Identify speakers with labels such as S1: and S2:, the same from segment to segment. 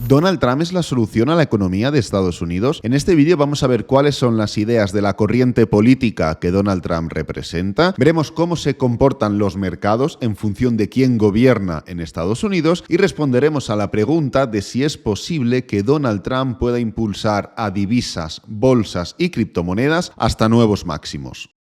S1: ¿Donald Trump es la solución a la economía de Estados Unidos? En este vídeo vamos a ver cuáles son las ideas de la corriente política que Donald Trump representa, veremos cómo se comportan los mercados en función de quién gobierna en Estados Unidos y responderemos a la pregunta de si es posible que Donald Trump pueda impulsar a divisas, bolsas y criptomonedas hasta nuevos máximos.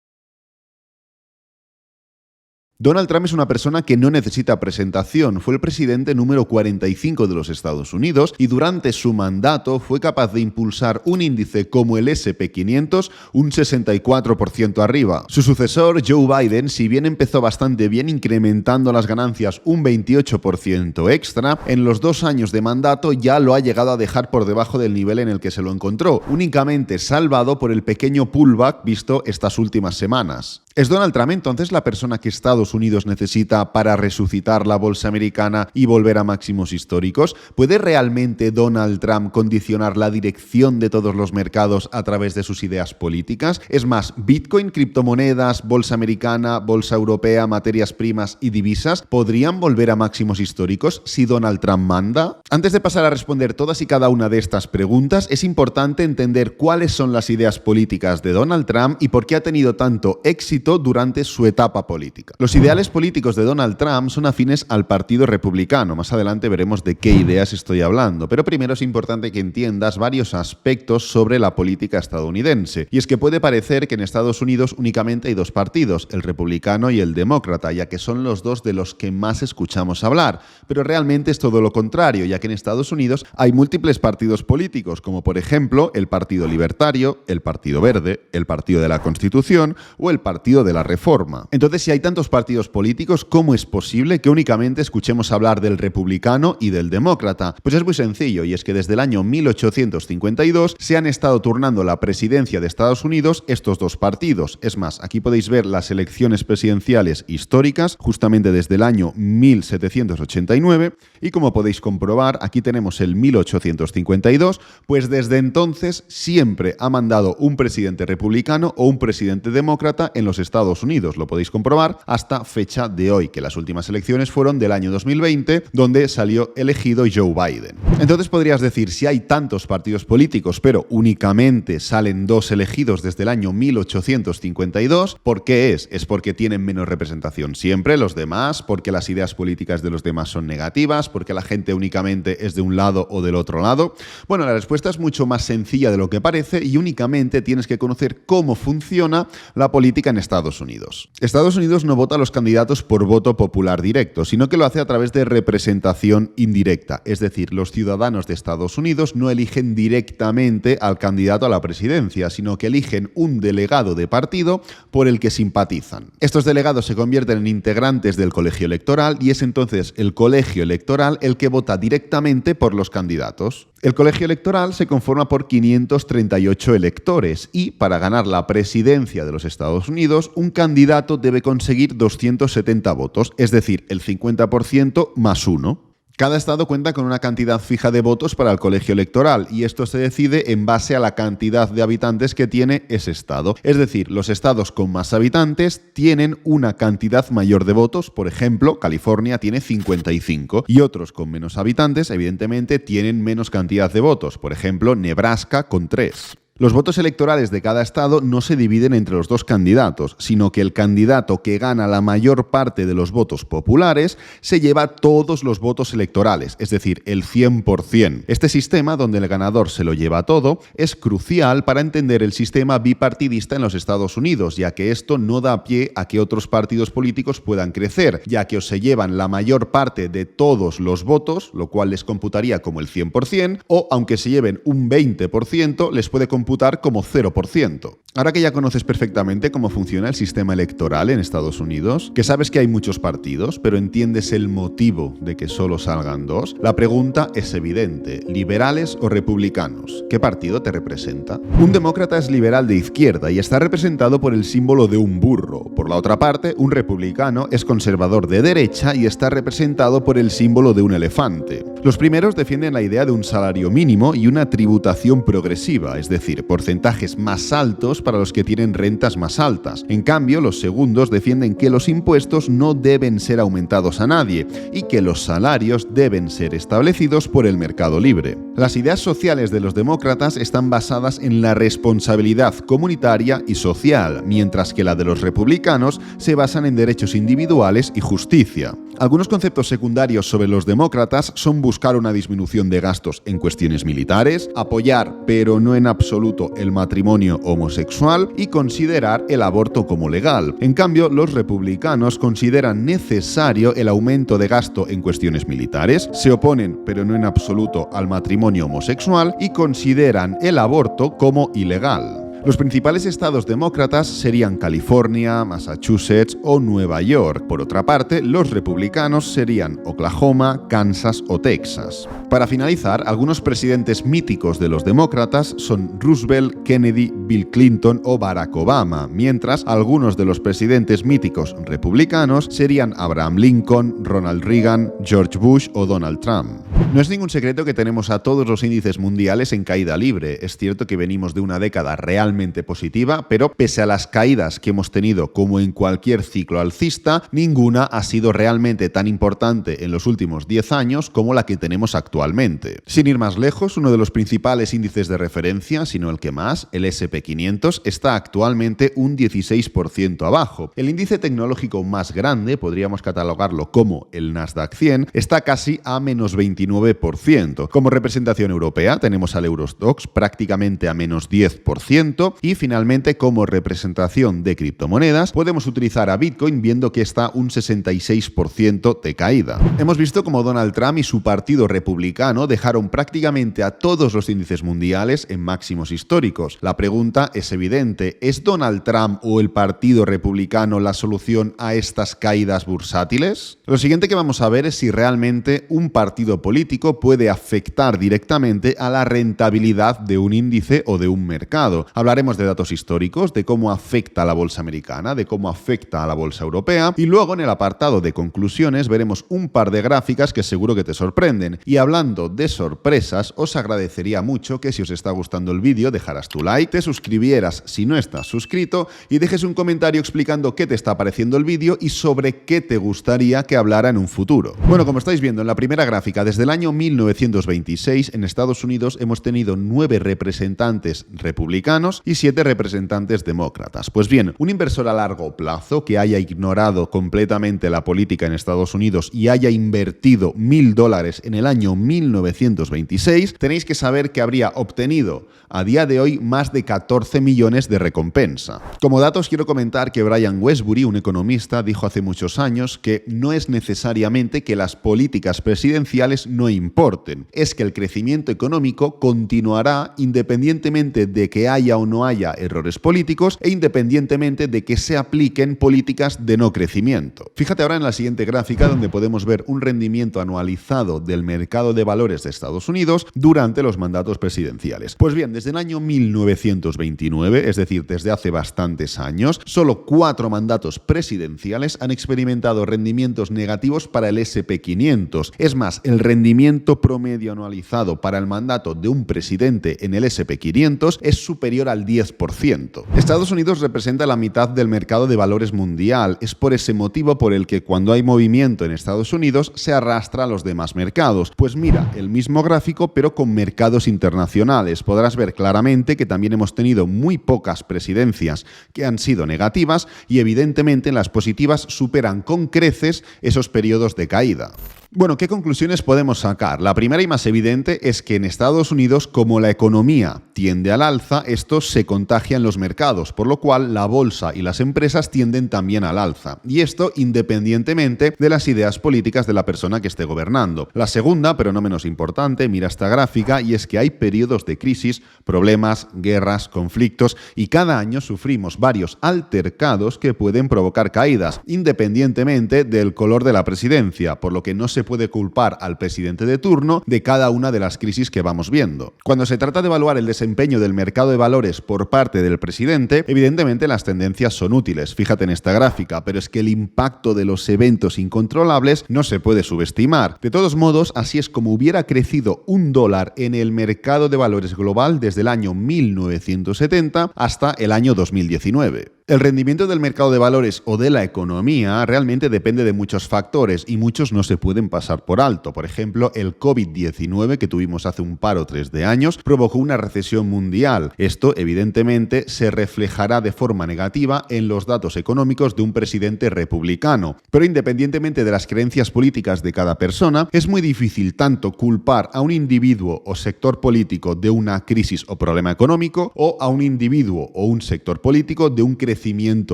S1: Donald Trump es una persona que no necesita presentación. Fue el presidente número 45 de los Estados Unidos y durante su mandato fue capaz de impulsar un índice como el S&P 500 un 64% arriba. Su sucesor, Joe Biden, si bien empezó bastante bien incrementando las ganancias un 28% extra, en los 2 años de mandato ya lo ha llegado a dejar por debajo del nivel en el que se lo encontró, únicamente salvado por el pequeño pullback visto estas últimas semanas. ¿Es Donald Trump entonces la persona que Estados Unidos necesita para resucitar la bolsa americana y volver a máximos históricos? ¿Puede realmente Donald Trump condicionar la dirección de todos los mercados a través de sus ideas políticas? Es más, Bitcoin, criptomonedas, bolsa americana, bolsa europea, materias primas y divisas ¿podrían volver a máximos históricos si Donald Trump manda? Antes de pasar a responder todas y cada una de estas preguntas, es importante entender cuáles son las ideas políticas de Donald Trump y por qué ha tenido tanto éxito durante su etapa política. Los ideales políticos de Donald Trump son afines al Partido Republicano. Más adelante veremos de qué ideas estoy hablando, pero primero es importante que entiendas varios aspectos sobre la política estadounidense. Y es que puede parecer que en Estados Unidos únicamente hay 2 partidos, el republicano y el demócrata, ya que son los 2 de los que más escuchamos hablar. Pero realmente es todo lo contrario, ya que en Estados Unidos hay múltiples partidos políticos, como por ejemplo el Partido Libertario, el Partido Verde, el Partido de la Constitución o el Partido de la Reforma. Entonces, si hay tantos partidos políticos, ¿cómo es posible que únicamente escuchemos hablar del republicano y del demócrata? Pues es muy sencillo, y es que desde el año 1852 se han estado turnando la presidencia de Estados Unidos estos 2 partidos. Es más, aquí podéis ver las elecciones presidenciales históricas, justamente desde el año 1789, y como podéis comprobar, aquí tenemos el 1852, pues desde entonces siempre ha mandado un presidente republicano o un presidente demócrata en los Estados Unidos. Lo podéis comprobar hasta fecha de hoy, que las últimas elecciones fueron del año 2020, donde salió elegido Joe Biden. Entonces podrías decir, si hay tantos partidos políticos, pero únicamente salen 2 elegidos desde el año 1852, ¿por qué es? ¿Es porque tienen menos representación siempre los demás? ¿Porque las ideas políticas de los demás son negativas? ¿Porque la gente únicamente es de un lado o del otro lado? Bueno, la respuesta es mucho más sencilla de lo que parece y únicamente tienes que conocer cómo funciona la política en Estados Unidos. Estados Unidos no vota a los candidatos por voto popular directo, sino que lo hace a través de representación indirecta. Es decir, los ciudadanos de Estados Unidos no eligen directamente al candidato a la presidencia, sino que eligen un delegado de partido por el que simpatizan. Estos delegados se convierten en integrantes del colegio electoral y es entonces el colegio electoral el que vota directamente por los candidatos. El colegio electoral se conforma por 538 electores y, para ganar la presidencia de los Estados Unidos, un candidato debe conseguir 270 votos, es decir, el 50% más 1. Cada estado cuenta con una cantidad fija de votos para el colegio electoral y esto se decide en base a la cantidad de habitantes que tiene ese estado. Es decir, los estados con más habitantes tienen una cantidad mayor de votos, por ejemplo, California tiene 55 y otros con menos habitantes, evidentemente, tienen menos cantidad de votos, por ejemplo, Nebraska con 3. Los votos electorales de cada estado no se dividen entre los 2 candidatos, sino que el candidato que gana la mayor parte de los votos populares se lleva todos los votos electorales, es decir, el 100%. Este sistema, donde el ganador se lo lleva todo, es crucial para entender el sistema bipartidista en los Estados Unidos, ya que esto no da pie a que otros partidos políticos puedan crecer, ya que o se llevan la mayor parte de todos los votos, lo cual les computaría como el 100%, o aunque se lleven un 20%, les puede computar como 0%. Ahora que ya conoces perfectamente cómo funciona el sistema electoral en Estados Unidos, que sabes que hay muchos partidos, pero entiendes el motivo de que solo salgan 2, la pregunta es evidente: ¿liberales o republicanos? ¿Qué partido te representa? Un demócrata es liberal de izquierda y está representado por el símbolo de un burro. Por la otra parte, un republicano es conservador de derecha y está representado por el símbolo de un elefante. Los primeros defienden la idea de un salario mínimo y una tributación progresiva, es decir, porcentajes más altos impuestos para los que tienen rentas más altas. En cambio, los segundos defienden que los impuestos no deben ser aumentados a nadie y que los salarios deben ser establecidos por el mercado libre. Las ideas sociales de los demócratas están basadas en la responsabilidad comunitaria y social, mientras que la de los republicanos se basan en derechos individuales y justicia. Algunos conceptos secundarios sobre los demócratas son buscar una disminución de gastos en cuestiones militares, apoyar, pero no en absoluto, el matrimonio homosexual y considerar el aborto como legal. En cambio, los republicanos consideran necesario el aumento de gasto en cuestiones militares, se oponen, pero no en absoluto, al matrimonio homosexual y consideran el aborto como ilegal. Los principales estados demócratas serían California, Massachusetts o Nueva York. Por otra parte, los republicanos serían Oklahoma, Kansas o Texas. Para finalizar, algunos presidentes míticos de los demócratas son Roosevelt, Kennedy, Bill Clinton o Barack Obama, mientras algunos de los presidentes míticos republicanos serían Abraham Lincoln, Ronald Reagan, George Bush o Donald Trump. No es ningún secreto que tenemos a todos los índices mundiales en caída libre. Es cierto que venimos de una década realmente positiva, pero pese a las caídas que hemos tenido como en cualquier ciclo alcista, ninguna ha sido realmente tan importante en los últimos 10 años como la que tenemos actualmente. Sin ir más lejos, uno de los principales índices de referencia, si no el que más, el S&P 500, está actualmente un 16% abajo. El índice tecnológico más grande, podríamos catalogarlo como el Nasdaq 100, está casi a menos 29%. Como representación europea tenemos al Eurostoxx prácticamente a menos 10% y finalmente como representación de criptomonedas podemos utilizar a Bitcoin viendo que está un 66% de caída. Hemos visto cómo Donald Trump y su partido republicano dejaron prácticamente a todos los índices mundiales en máximos históricos. La pregunta es evidente, ¿es Donald Trump o el partido republicano la solución a estas caídas bursátiles? Lo siguiente que vamos a ver es si realmente un partido político puede afectar directamente a la rentabilidad de un índice o de un mercado. Hablaremos de datos históricos, de cómo afecta a la bolsa americana, de cómo afecta a la bolsa europea y luego en el apartado de conclusiones veremos un par de gráficas que seguro que te sorprenden. Y hablando de sorpresas, os agradecería mucho que si os está gustando el vídeo dejaras tu like, te suscribieras si no estás suscrito y dejes un comentario explicando qué te está pareciendo el vídeo y sobre qué te gustaría que hablara en un futuro. Bueno, como estáis viendo en la primera gráfica, desde el año 1926 en Estados Unidos hemos tenido 9 representantes republicanos y 7 representantes demócratas. Pues bien, un inversor a largo plazo que haya ignorado completamente la política en Estados Unidos y haya invertido $1.000 en el año 1926, tenéis que saber que habría obtenido a día de hoy más de 14 millones de recompensa. Como datos quiero comentar que Brian Westbury, un economista, dijo hace muchos años que no es necesariamente que las políticas presidenciales no importen, es que el crecimiento económico continuará independientemente de que haya o no haya errores políticos e independientemente de que se apliquen políticas de no crecimiento. Fíjate ahora en la siguiente gráfica donde podemos ver un rendimiento anualizado del mercado de valores de Estados Unidos durante los mandatos presidenciales. Pues bien, desde el año 1929, es decir, desde hace bastantes años, solo 4 mandatos presidenciales han experimentado rendimientos negativos para el S&P 500. Es más, el rendimiento promedio anualizado para el mandato de un presidente en el S&P 500 es superior al 10%. Estados Unidos representa la mitad del mercado de valores mundial. Es por ese motivo por el que cuando hay movimiento en Estados Unidos se arrastra a los demás mercados. Pues mira, el mismo gráfico pero con mercados internacionales. Podrás ver claramente que también hemos tenido muy pocas presidencias que han sido negativas y evidentemente en las positivas superan con creces esos periodos de caída. Bueno, ¿qué conclusiones podemos sacar? La primera y más evidente es que en Estados Unidos, como la economía tiende al alza, esto se contagia en los mercados, por lo cual la bolsa y las empresas tienden también al alza. Y esto independientemente de las ideas políticas de la persona que esté gobernando. La segunda, pero no menos importante, mira esta gráfica, y es que hay periodos de crisis, problemas, guerras, conflictos, y cada año sufrimos varios altercados que pueden provocar caídas, independientemente del color de la presidencia, por lo que no se puede culpar al presidente presidente de turno de cada una de las crisis que vamos viendo. Cuando se trata de evaluar el desempeño del mercado de valores por parte del presidente, evidentemente las tendencias son útiles, fíjate en esta gráfica, pero es que el impacto de los eventos incontrolables no se puede subestimar. De todos modos, así es como hubiera crecido un dólar en el mercado de valores global desde el año 1970 hasta el año 2019. El rendimiento del mercado de valores o de la economía realmente depende de muchos factores y muchos no se pueden pasar por alto. Por ejemplo, el COVID-19 que tuvimos hace un par o tres de años provocó una recesión mundial. Esto, evidentemente, se reflejará de forma negativa en los datos económicos de un presidente republicano. Pero independientemente de las creencias políticas de cada persona, es muy difícil tanto culpar a un individuo o sector político de una crisis o problema económico o a un individuo o un sector político de un crecimiento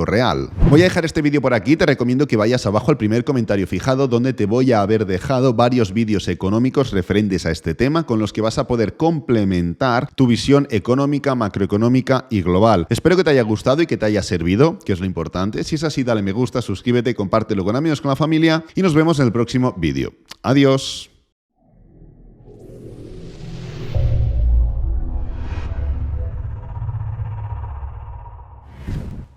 S1: real. Voy a dejar este vídeo por aquí, te recomiendo que vayas abajo al primer comentario fijado donde te voy a haber dejado varios vídeos económicos referentes a este tema con los que vas a poder complementar tu visión económica, macroeconómica y global. Espero que te haya gustado y que te haya servido, que es lo importante. Si es así, dale me gusta, suscríbete, compártelo con amigos, con la familia y nos vemos en el próximo vídeo. Adiós.